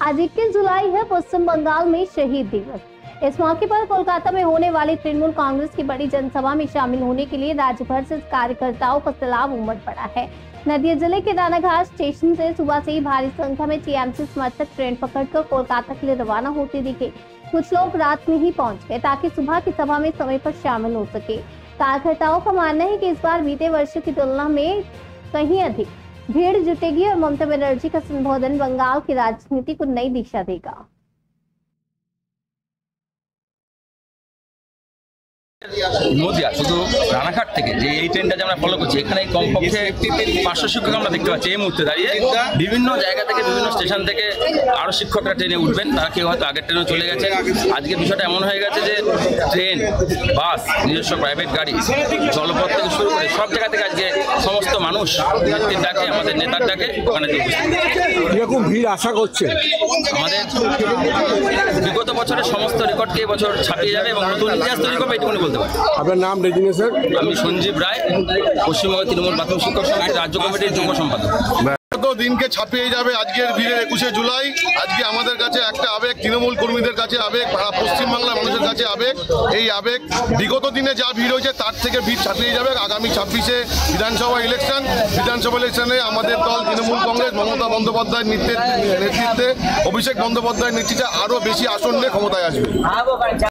आज 21 जुलाई है, पश्चिम बंगाल में शहीद दिवस। इस मौके पर कोलकाता में होने वाली तृणमूल कांग्रेस की बड़ी जनसभा में शामिल होने के लिए राज्य भर से कार्यकर्ताओं का सैलाब उमड़ पड़ा है। नदिया जिले के रानाघाट स्टेशन से सुबह से ही भारी संख्या में टीएमसी समर्थक ट्रेन पकड़कर कोलकाता के लिए रवाना होते दिखे। कुछ लोग रात में ही पहुंच गए ताकि सुबह की सभा में समय पर शामिल हो सके। कार्यकर्ताओं का मानना है कि इस बार बीते वर्षों की तुलना में कहीं अधिक भीड़ जुटेगी और ममता बनर्जी का संबोधन बंगाल की राजनीति को नई दिशा देगा। নদিয়া শুধু রানাঘাট থেকে যে এই ট্রেনটা যে আমরা ফলো করছি, এখানে কমপক্ষে 500 শিক্ষক আমরা দেখতে পাচ্ছি এই মুহূর্তে দাঁড়িয়ে। বিভিন্ন জায়গা থেকে বিভিন্ন স্টেশন থেকে আরো শিক্ষকরা ট্রেনে উঠবেন, তারা কেউ হয়তো আগের ট্রেনে চলে গেছে। আজকে বিষয়টা এমন হয়ে গেছে যে ট্রেন, বাস, নিজস্ব প্রাইভেট গাড়ি, জলপথ থেকে শুরু করে সব জায়গা থেকে আজকে সমস্ত মানুষ নেত্রীর ডাকে, আমাদের নেতার ডাকে ওখানে এরকম ভিড় আশা করছে। আমাদের বিগত বছরের সমস্ত রেকর্ডকে এবছর ছাপিয়ে যাবে এবং নতুন ইতিহাস তৈরি করবে, এটুকুনি বলতে পারি। আপনার নাম রেজিগনেশন? আমি সঞ্জীব রায়, পশ্চিমবঙ্গ তৃণমূল প্রাথমিক শিক্ষক সমিতির রাজ্য কমিটির যুগ্ম সম্পাদক। দিনকে ছাপিয়ে যাবে আজকের ভিড়ের 21শে জুলাই। আজকে আমাদের কাছে একটা আবেগ, তৃণমূল কর্মীদের কাছে আবেগ, পশ্চিমবাংলার মানুষের কাছে আবেগ। এই আবেগ বিগত দিনে যা ভিড় হয়েছে তার থেকে ভিড় ছাপিয়ে যাবে। আগামী 26শে বিধানসভা ইলেকশনে আমাদের দল তৃণমূল কংগ্রেস মমতা বন্দ্যোপাধ্যায়ের নেতৃত্বে, অভিষেক বন্দ্যোপাধ্যায়ের নেতৃত্বে আরো বেশি আসন নিয়ে ক্ষমতায় আসবে।